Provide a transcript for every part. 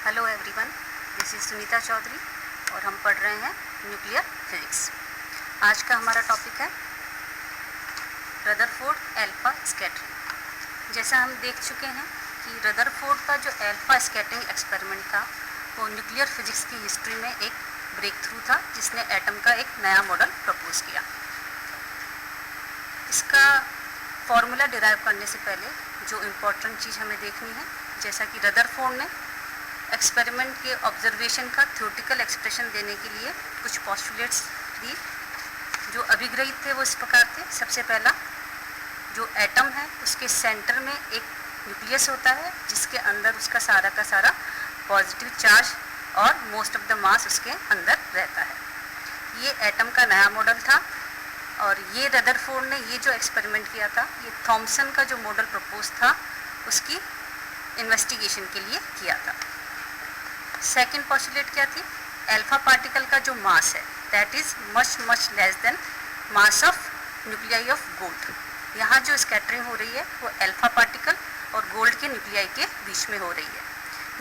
Hello everyone, this is Sunita Chaudhary और हम पढ़ रहे हैं न्यूक्लियर फिजिक्स। आज का हमारा टॉपिक है रदरफोर्ड एल्फा स्कैटरिंग। जैसा हम देख चुके हैं कि रदरफोर्ड का जो एल्फा स्कैटरिंग एक्सपेरिमेंट था वो न्यूक्लियर फिजिक्स की हिस्ट्री में एक ब्रेक थ्रू था, जिसने एटम का एक नया मॉडल प्रपोज किया। इसका फॉर्मूला डिराइव करने से पहले जो इम्पोर्टेंट चीज़ हमें देखनी है, जैसा कि रदरफोर्ड ने एक्सपेरिमेंट के ऑब्जर्वेशन का थ्योरेटिकल एक्सप्रेशन देने के लिए कुछ पोस्टुलेट्स दी। जो अभिग्रहित थे वो इस प्रकार थे। सबसे पहला, जो एटम है उसके सेंटर में एक न्यूक्लियस होता है जिसके अंदर उसका सारा का सारा पॉजिटिव चार्ज और मोस्ट ऑफ द मास उसके अंदर रहता है। ये एटम का नया मॉडल था और ये रदरफोर्ड ने ये जो एक्सपेरिमेंट किया था, ये थॉमसन का जो मॉडल प्रपोज था उसकी इन्वेस्टिगेशन के लिए किया था। सेकेंड पोस्टुलेट क्या थी? एल्फा पार्टिकल का जो मास है that is much less then mass of nuclei of gold. यहाँ जो स्कैटरिंग हो रही है वो एल्फा पार्टिकल और गोल्ड के न्यूक्लियाई के बीच में हो रही है।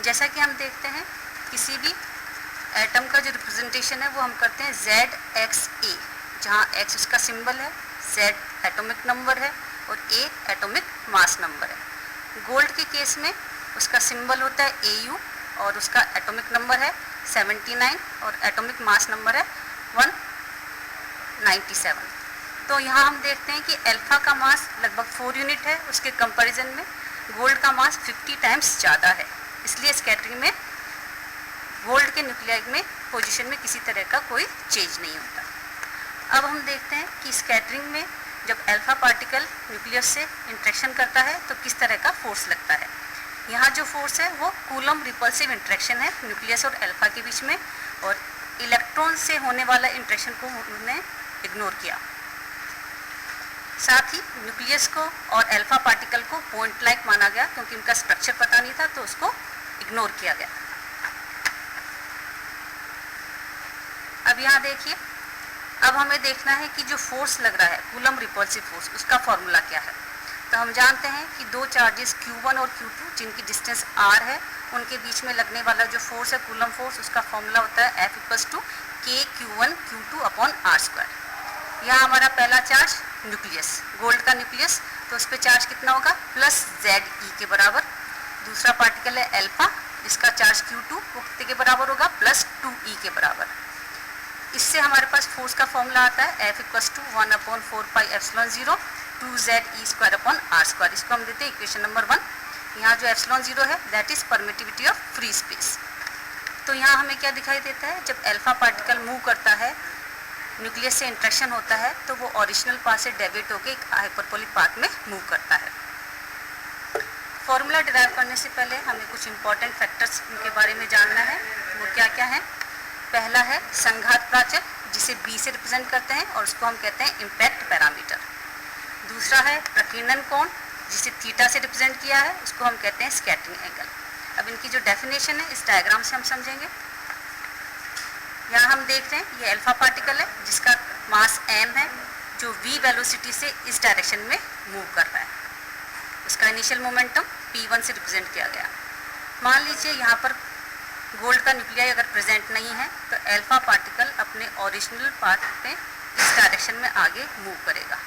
जैसा कि हम देखते हैं किसी भी एटम का जो रिप्रेजेंटेशन है वो हम करते हैं ZXA, जहाँ X उसका सिंबल है, Z एटॉमिक नंबर है और A एटॉमिक मास नंबर है। गोल्ड के केस में उसका सिंबल होता है AU और उसका एटॉमिक नंबर है 79 और एटॉमिक मास नंबर है 197। तो यहाँ हम देखते हैं कि एल्फा का मास लगभग 4 यूनिट है, उसके कंपैरिजन में गोल्ड का मास 50 टाइम्स ज़्यादा है। इसलिए स्कैटरिंग में गोल्ड के न्यूक्लियाई में पोजीशन में किसी तरह का कोई चेंज नहीं होता। अब हम देखते हैं कि स्कैटरिंग में जब एल्फा पार्टिकल न्यूक्लियस से इंटरेक्शन करता है तो किस तरह का फोर्स लगता है। यहाँ जो फोर्स है वो कूलम रिपल्सिव इंटरेक्शन है न्यूक्लियस और एल्फा के बीच में, और इलेक्ट्रॉन से होने वाला इंटरेक्शन को उन्होंने इग्नोर किया। साथ ही न्यूक्लियस को और एल्फा पार्टिकल को पॉइंट लाइक माना गया क्योंकि उनका स्ट्रक्चर पता नहीं था, तो उसको इग्नोर किया गया। अब यहाँ देखिए, अब हमें देखना है कि जो फोर्स लग रहा है कूलम रिपल्सिव फोर्स, उसका फॉर्मूला क्या है। तो हम जानते हैं कि दो चार्जेस Q1 और Q2 जिनकी डिस्टेंस R है, उनके बीच में लगने वाला जो फोर्स है कूलम फोर्स, उसका फॉर्मूला होता है F=KQ1Q2/R²। यहाँ हमारा पहला चार्ज न्यूक्लियस, गोल्ड का न्यूक्लियस, तो उस पर चार्ज कितना होगा +ZE के बराबर। दूसरा पार्टिकल है एल्फा, जिसका चार्ज Q2 वो कितने के बराबर होगा +2E के बराबर। इससे हमारे पास फोर्स का फॉर्मूला आता है F=1/4πε0 2ZE²/R²। इसको हम देते हैं इक्वेशन नंबर 1। यहाँ जो ε0 है that is permittivity of free space. तो यहाँ हमें क्या दिखाई देता है, जब एल्फा पार्टिकल मूव करता है, न्यूक्लियस से इंटरेक्शन होता है, तो वो ओरिजिनल पाथ से डेविएट होकर एक हाइपरबोलिक पाथ में मूव करता है। फॉर्मूला डिराइव करने से पहले हमें कुछ इंपॉर्टेंट फैक्टर्स उनके बारे में जानना है। वो क्या क्या है? पहला है संघात प्राचल, जिसे B से रिप्रेजेंट करते हैं और उसको हम कहते हैं इम्पैक्ट पैरामीटर। दूसरा है प्रकीर्णन कोण, जिसे थीटा से रिप्रेजेंट किया है, उसको हम कहते हैं स्कैटरिंग एंगल। अब इनकी जो डेफिनेशन है इस डायग्राम से हम समझेंगे। यहाँ हम देख रहे हैं ये एल्फा पार्टिकल है जिसका मास m है, जो v वेलोसिटी से इस डायरेक्शन में मूव कर रहा है। उसका इनिशियल मोमेंटम p1 से रिप्रेजेंट किया गया। मान लीजिए यहाँ पर गोल्ड का न्यूक्लियाई अगर प्रेजेंट नहीं है तो एल्फा पार्टिकल अपने ओरिजिनल पाथ पे इस डायरेक्शन में आगे मूव करेगा।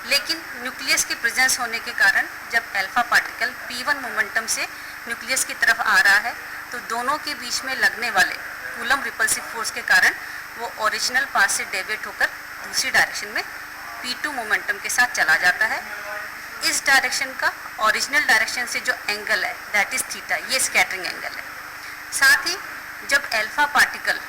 लेकिन न्यूक्लियस की प्रेजेंस होने के कारण जब एल्फा पार्टिकल p1 मोमेंटम से न्यूक्लियस की तरफ आ रहा है तो दोनों के बीच में लगने वाले कूलम रिपल्सिव फोर्स के कारण वो ओरिजिनल पाथ से डेविएट होकर दूसरी डायरेक्शन में p2 मोमेंटम के साथ चला जाता है। इस डायरेक्शन का ओरिजिनल डायरेक्शन से जो एंगल है दैट इज थीटा, ये स्कैटरिंग एंगल है। साथ ही जब एल्फा पार्टिकल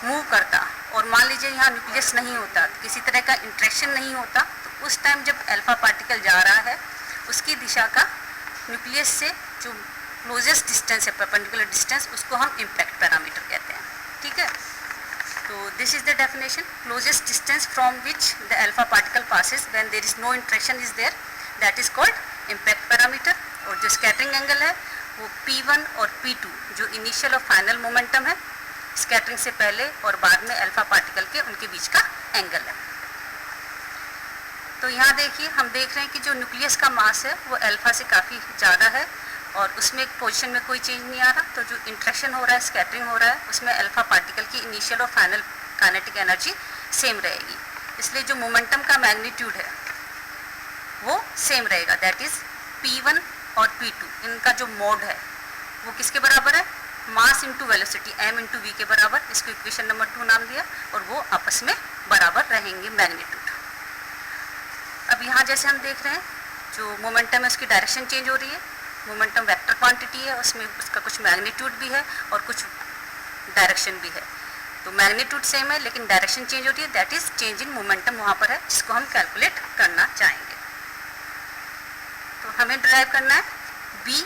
मूव करता और मान लीजिए यहाँ न्यूक्लियस नहीं होता, किसी तरह का इंटरेक्शन नहीं होता, तो उस टाइम जब एल्फा पार्टिकल जा रहा है उसकी दिशा का न्यूक्लियस से जो क्लोजेस्ट डिस्टेंस है, परपेंडिकुलर डिस्टेंस, उसको हम इम्पैक्ट पैरामीटर कहते हैं। ठीक है, तो this is the definition. Closest distance from which the alpha particle passes when there is no interaction is there, that is called impact parameter. और जो स्कैटरिंग एंगल है वो P1 और P2 जो इनिशियल और फाइनल मोमेंटम है scattering से पहले और बाद में एल्फा पार्टिकल के, उनके बीच का एंगल है। तो यहाँ देखिए, हम देख रहे हैं कि जो न्यूक्लियस का मास है वो एल्फा से काफ़ी ज़्यादा है और उसमें पोजीशन में कोई चेंज नहीं आ रहा, तो जो इंट्रैक्शन हो रहा है, स्कैटरिंग हो रहा है, उसमें अल्फा पार्टिकल की इनिशियल और फाइनल काइनेटिक एनर्जी सेम रहेगी। इसलिए जो मोमेंटम का मैग्नीट्यूड है वो सेम रहेगा, दैट इज P1 और P2, इनका जो मोड है वो किसके बराबर है, mass into velocity m into V के बराबर। इसको इक्वेशन नंबर 2 नाम दिया, और वो आपस में बराबर रहेंगे मैग्नीट्यूड। अब यहाँ जैसे हम देख रहे हैं जो मोमेंटम है उसकी डायरेक्शन चेंज हो रही है, मोमेंटम वेक्टर क्वांटिटी है, उसमें उसका कुछ मैग्नीट्यूड भी है और कुछ डायरेक्शन भी है। तो मैग्नीट्यूड सेम है लेकिन डायरेक्शन चेंज हो रही है, that is change in momentum वहाँ पर है, जिसको हम कैलकुलेट करना चाहेंगे। तो हमें ड्राइव करना है बी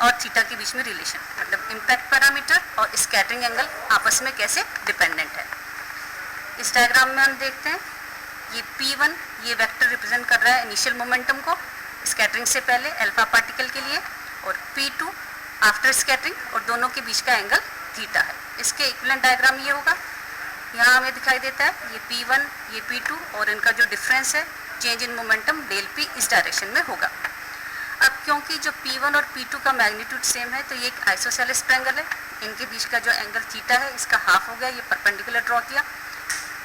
और थीटा के बीच में रिलेशन, मतलब इम्पैक्ट पैरामीटर और स्कैटरिंग एंगल आपस में कैसे डिपेंडेंट है। इस डायग्राम में हम देखते हैं ये P1 ये वेक्टर रिप्रेजेंट कर रहा है इनिशियल मोमेंटम को स्कैटरिंग से पहले अल्फा पार्टिकल के लिए, और P2 आफ्टर स्कैटरिंग, और दोनों के बीच का एंगल थीटा है। इसके इक्विवेलेंट डायग्राम ये होगा, यहाँ हमें दिखाई देता है ये P1 ये P2 और इनका जो डिफरेंस है change in momentum del P इस डायरेक्शन में होगा। अब क्योंकि जो P1 और P2 का मैग्नीट्यूड सेम है तो ये एक आइसोसेलेस ट्रायंगल है, इनके बीच का जो एंगल थीटा है इसका हाफ हो गया, ये परपेंडिकुलर ड्रॉ किया।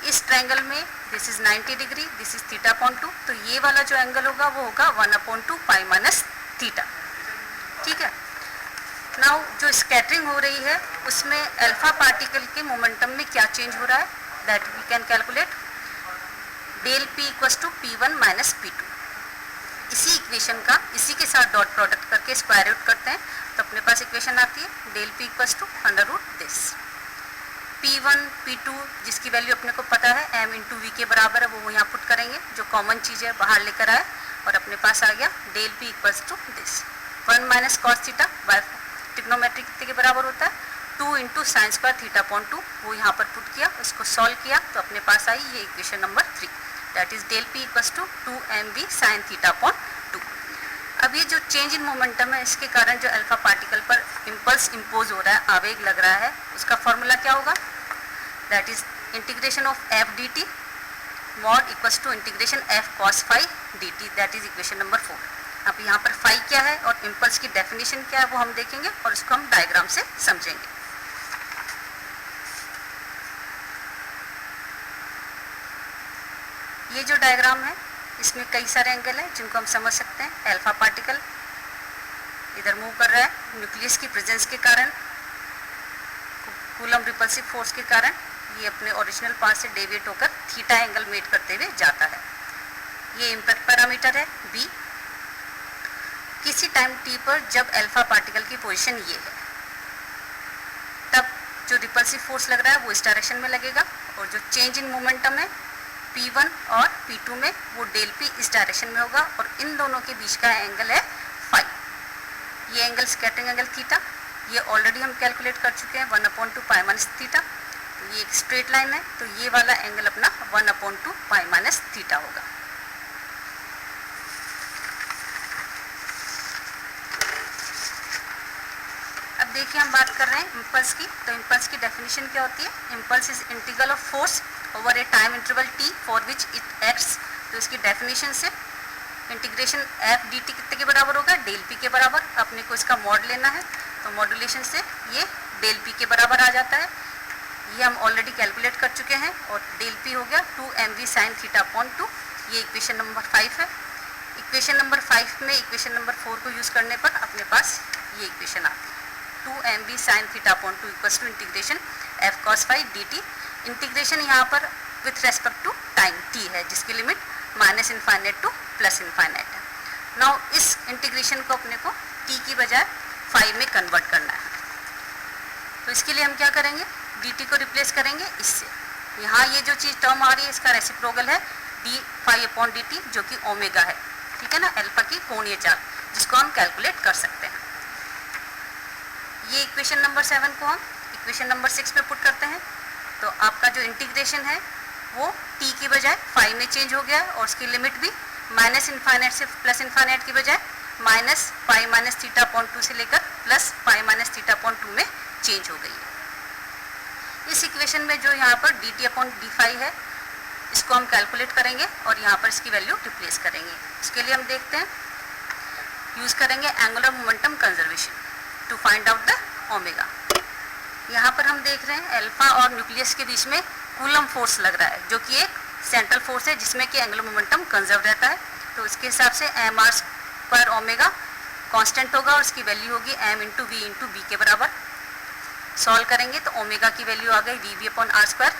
इस ट्रायंगल में this is 90 degree, this is theta upon 2, तो ये वाला जो एंगल होगा वो होगा 1/2 पाई माइनस थीटा। ठीक है। नाउ जो स्कैटरिंग हो रही है उसमें अल्फा पार्टिकल के मोमेंटम में क्या चेंज हो रहा है, that we can calculate del P equals to P1 minus P2। इसी इक्वेशन का इसी के साथ डॉट प्रोडक्ट करके स्क्वायर रूट करते हैं तो अपने पास इक्वेशन आती है del P equals to under root this. P1 P2 जिसकी वैल्यू अपने को पता है m इंटू वी के बराबर है, वो यहाँ पुट करेंगे, जो कॉमन चीज़ है बाहर लेकर आए और अपने पास आ गया del P equals to this 1 minus cos theta by trigonometry कितने के बराबर होता है 2 into sine square theta upon 2, वो यहाँ पर पुट किया, इसको सॉल्व किया तो अपने पास आई ये equation number 3, that is del P equals to 2mv sine theta upon 2। अब ये जो चेंज इन मोमेंटम है इसके कारण जो अल्फा पार्टिकल पर इम्पल्स इम्पोज हो रहा है, आवेग लग रहा है, उसका फॉर्मूला क्या होगा, that is integration of f dt mod equals to integration f cos phi dt, that is equation number 4। अब यहाँ पर फाई क्या है और इम्पल्स की डेफिनेशन क्या है वो हम देखेंगे और इसको हम डायग्राम से समझेंगे। ये जो डायग्राम है इसमें कई सारे एंगल हैं जिनको हम समझ सकते हैं। अल्फा पार्टिकल इधर मूव कर रहा है, न्यूक्लियस की प्रेजेंस के कारण, कूलम रिपल्सिव फोर्स के कारण ये अपने ओरिजिनल पाथ से डेविएट होकर थीटा एंगल मेट करते हुए जाता है। ये इम्पैक्ट पैरामीटर है बी। किसी टाइम t पर जब अल्फा पार्टिकल की पोजीशन ये है तब जो रिपल्सिव फोर्स लग रहा है वो इस डायरेक्शन में लगेगा, और जो चेंज इन मोमेंटम है P1 और P2 में वो डेल P इस डायरेक्शन में होगा, और इन दोनों के बीच का एंगल है फाई। ये एंगल स्कैटरिंग एंगल थीटा, ये ऑलरेडी हम कैलकुलेट कर चुके हैं 1/2 पाई माइनस थीटा। तो ये एक स्ट्रेट लाइन है तो ये वाला एंगल अपना 1/2 पाई माइनस थीटा होगा। अब देखिए हम बात कर रहे हैं इम्पल्स की, तो इम्पल्स की डेफिनेशन क्या होती है, impulse is integral of force over A time interval t for which it acts. तो इसकी डेफिनेशन से इंटीग्रेशन f dt कितने के बराबर होगा, डेल p के बराबर। अपने को इसका मॉड लेना है तो मॉड्यूलेशन से ये डेल p के बराबर आ जाता है, ये हम ऑलरेडी कैलकुलेट कर चुके हैं, और डेल p हो गया 2mv साइन थीटा अपॉन 2। ये इक्वेशन नंबर 5 है। इक्वेशन नंबर 5 में इक्वेशन नंबर 4 को यूज़ करने पर अपने पास ये इक्वेशन आती है 2mv sine theta upon 2 equals to integration f cos phi dt। Integration यहाँ पर with respect to time t है, जिसकी limit minus infinite to plus infinite है। नाउ इस इंटीग्रेशन को अपने को t की बजाय फाई में कन्वर्ट करना है, तो इसके लिए हम क्या करेंगे, dt को रिप्लेस करेंगे इससे। यहाँ ये जो चीज़ टर्म आ रही है इसका रेसिप्रोकल है d फाई अपॉन dt, जो कि ओमेगा है, ठीक है ना, अल्फा की कोणीय चाल, जिसको हम कैलकुलेट कर सकते हैं। ये इक्वेशन नंबर 7 को हम इक्वेशन नंबर 6 में पुट करते हैं, तो आपका जो इंटीग्रेशन है वो t की बजाय फाई में चेंज हो गया है, और उसकी लिमिट भी माइनस इनफाइनाइट से प्लस इनफाइनाइट की बजाय minus pi minus theta upon 2 से लेकर plus pi minus theta upon 2 में चेंज हो गई है। इस इक्वेशन में जो यहाँ पर dt अपॉन डी फाई है इसको हम कैलकुलेट करेंगे और यहाँ पर इसकी वैल्यू रिप्लेस करेंगे। इसके लिए हम देखते हैं यूज़ करेंगे angular momentum conservation to find out the omega. यहाँ पर हम देख रहे हैं अल्फा और न्यूक्लियस के बीच में कूलम फोर्स लग रहा है, जो कि एक सेंट्रल फोर्स है जिसमें कि एंगुलर मोमेंटम कंजर्व रहता है। तो इसके हिसाब से M R square omega constant होगा और उसकी वैल्यू होगी एम इंटू बी के बराबर। सॉल्व करेंगे तो ओमेगा की वैल्यू आ गई V B upon R square.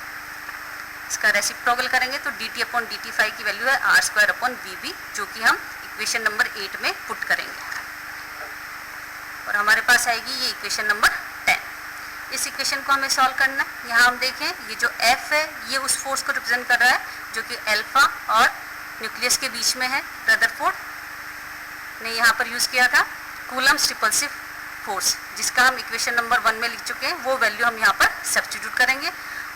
इसका रेसिप्रोकल करेंगे तो D T upon D T five की वैल्यू है R square upon V B, जो कि हम इक्वेशन नंबर 8 में पुट करेंगे और हमारे पास आएगी ये इक्वेशन नंबर 10। इस इक्वेशन को हमें सॉल्व करना है। यहाँ हम देखें ये जो F है ये उस फोर्स को रिप्रेजेंट कर रहा है जो कि अल्फा और न्यूक्लियस के बीच में है। रदरफोर्ड ने यहाँ पर यूज़ किया था कूलम्स रिपल्सिव फोर्स, जिसका हम इक्वेशन नंबर 1 में लिख चुके हैं। वो वैल्यू हम यहाँ पर सब्स्टिट्यूट करेंगे।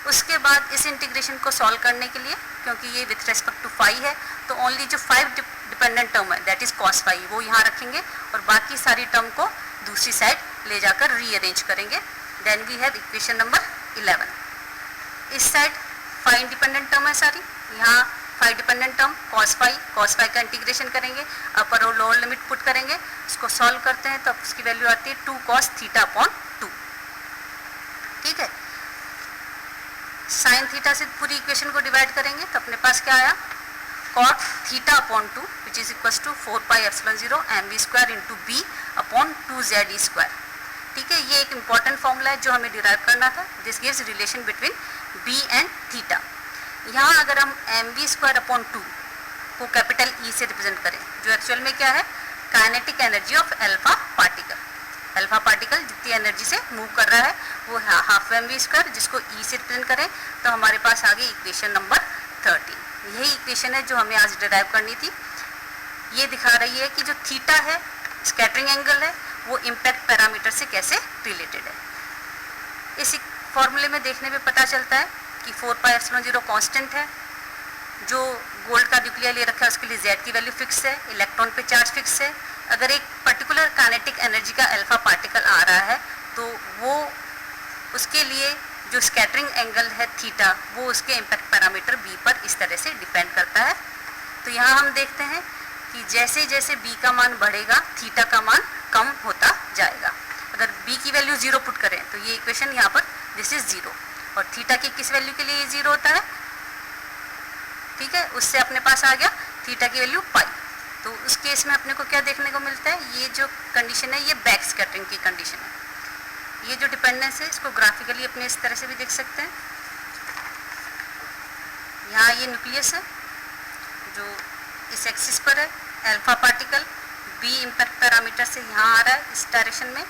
उसके बाद इस इंटीग्रेशन को सॉल्व करने के लिए, क्योंकि ये विथ रेस्पेक्ट टू फाई है, तो ओनली जो 5 डिपेंडेंट टर्म है दैट इज कॉस फाई वो यहाँ रखेंगे और बाकी सारी टर्म को दूसरी साइड ले जाकर रीअरेंज करेंगे। Then we have equation number 11। इस साइड 5 इंडिपेंडेंट टर्म है सारी, यहाँ 5 डिपेंडेंट टर्म कॉस फाई का इंटीग्रेशन करेंगे, अपर और लोअर लिमिट पुट करेंगे, उसको सॉल्व करते हैं तो उसकी वैल्यू आती है 2 cos थीटा अपॉन 2। ठीक है, साइन थीटा से पूरी इक्वेशन को डिवाइड करेंगे तो अपने पास क्या आया cot theta upon 2 which is equal to 4 pi epsilon 0 M B square into B upon 2 Z E square. ठीक है, ये एक इंपॉर्टेंट फॉर्मूला है जो हमें डिराइव करना था। This gives relation between B and theta. यहाँ अगर हम एम बी स्क्वायर अपॉन 2 को कैपिटल ई से रिप्रेजेंट करें, जो एक्चुअल में क्या है kinetic energy of alpha particle. Alpha particle जितनी एनर्जी से मूव कर रहा है वो हाफ एम बी स्क्वायर, जिसको ई से रिप्रेजेंट करें तो हमारे पास आ गई इक्वेशन नंबर 13। यही इक्वेशन है जो हमें आज डिराइव करनी थी। ये दिखा रही है कि जो थीटा है स्कैटरिंग एंगल है वो इम्पैक्ट पैरामीटर से कैसे रिलेटेड है। इस फॉर्मूले में देखने में पता चलता है कि 4 पाई एप्सिलॉन 0 कांस्टेंट है, जो गोल्ड का न्यूक्लियर ले रखा है उसके लिए Z की वैल्यू फिक्स है, इलेक्ट्रॉन पे चार्ज फिक्स है। अगर एक पर्टिकुलर काइनेटिक एनर्जी का अल्फा पार्टिकल आ रहा है तो वो उसके लिए जो स्कैटरिंग एंगल है थीटा वो उसके इम्पैक्ट पैरामीटर B पर इस तरह से डिपेंड करता है। तो यहाँ हम देखते हैं कि जैसे जैसे B का मान बढ़ेगा थीटा का मान कम होता जाएगा। अगर B की वैल्यू 0 पुट करें तो ये इक्वेशन यहाँ पर दिस इज 0 और थीटा की किस वैल्यू के लिए ये 0 होता है। ठीक है, उससे अपने पास आ गया थीटा की वैल्यू पाई। तो उस केस में अपने को क्या देखने को मिलता है, ये जो कंडीशन है ये बैक स्कैटरिंग की कंडीशन है। ये जो डिपेंडेंस है इसको ग्राफिकली अपने इस तरह से भी देख सकते हैं। यहाँ ये न्यूक्लियस है जो इस एक्सिस पर है, alpha particle B impact parameter से यहाँ आ रहा है इस डायरेक्शन में।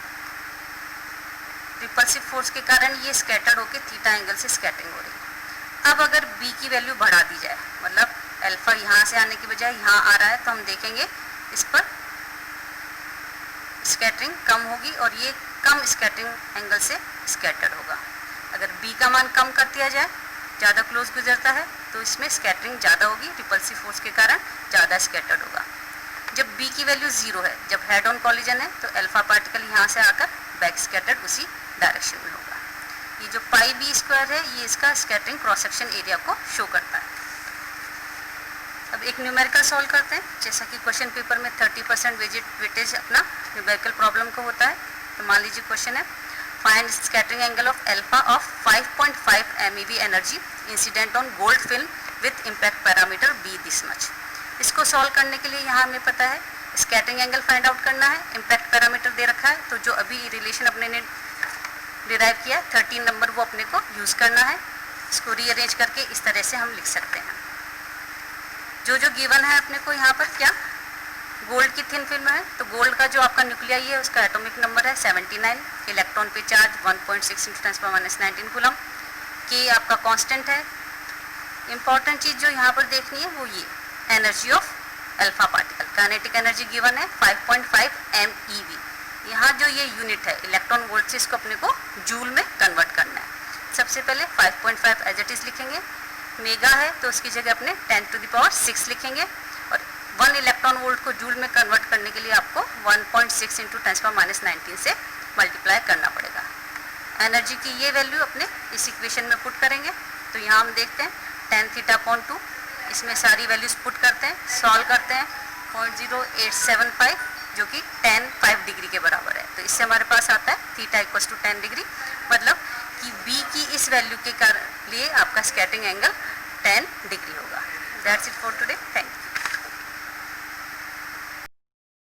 रिपल्सिव फोर्स के कारण ये स्कैटर्ड होकर थीटा एंगल से स्कैटरिंग हो रही है। अब अगर बी की वैल्यू बढ़ा दी जाए, मतलब अल्फा यहाँ से आने की बजाय यहाँ आ रहा है, तो हम देखेंगे इस पर स्कैटरिंग कम होगी और ये कम स्कैटरिंग एंगल से स्कैटर्ड होगा। अगर बी का मान कम कर दिया जाए, ज़्यादा क्लोज गुजरता है, तो इसमें स्कैटरिंग ज़्यादा होगी, रिपल्सिव फोर्स के कारण ज़्यादा स्कैटर्ड होगा। जब बी की वैल्यू 0 है, जब हेड ऑन कॉलिजन है, तो अल्फा पार्टिकल यहाँ से आकर बैक स्कैटर्ड उसी डायरेक्शन में होगा। ये जो पाई बी स्क्वायर है ये इसका स्कैटरिंग क्रॉस सेक्शन एरिया को शो करता है। अब एक न्यूमेरिकल सॉल्व करते हैं। जैसा कि क्वेश्चन पेपर में 30% वेटेज अपना न्यूमेरिकल प्रॉब्लम को होता है। तो मान लीजिए क्वेश्चन है find scattering angle of alpha of 5.5 MeV energy incident on gold film with impact parameter B this much. इसको सॉल्व करने के लिए यहाँ हमें पता है स्कैटरिंग एंगल फाइंड आउट करना है, इम्पैक्ट पैरामीटर दे रखा है। तो जो अभी रिलेशन अपने ने डिराइव किया 13 नंबर वो अपने को यूज़ करना है। इसको रीअरेंज करके इस तरह से हम लिख सकते हैं। जो जो गिवन है अपने को यहाँ पर क्या गोल्ड की थिन फिल्म है, तो गोल्ड का जो आपका न्यूक्लियाई है उसका एटॉमिक नंबर है 79, इलेक्ट्रॉन पे चार्ज 1.6 × 10⁻⁹ कूलम, के आपका कांस्टेंट है। इंपॉर्टेंट चीज़ जो यहाँ पर देखनी है वो ये energy of alpha particle, kinetic energy given है 5.5 MeV। यहाँ जो ये यूनिट है इलेक्ट्रॉन वोल्ट से इसको अपने को जूल में कन्वर्ट करना है। सबसे पहले 5.5 एज इट इज़ लिखेंगे, मेगा है तो उसकी जगह अपने 10⁶ लिखेंगे और 1 इलेक्ट्रॉन वोल्ट को जूल में कन्वर्ट करने के लिए आपको 1.6 × 10⁻⁹ से मल्टीप्लाई करना पड़ेगा। एनर्जी की ये वैल्यू अपने इस इक्वेशन में पुट करेंगे। तो यहाँ हम देखते हैं tan θ/2, इसमें सारी वैल्यूज पुट करते हैं, सॉल्व करते हैं 0.0875 जो कि tan 5 डिग्री के बराबर है। तो इससे हमारे पास आता है थीटा इक्वल्स टू 10 डिग्री, मतलब कि बी की इस वैल्यू के लिए आपका स्कैटरिंग एंगल 10 डिग्री होगा। That's it for today, thank you.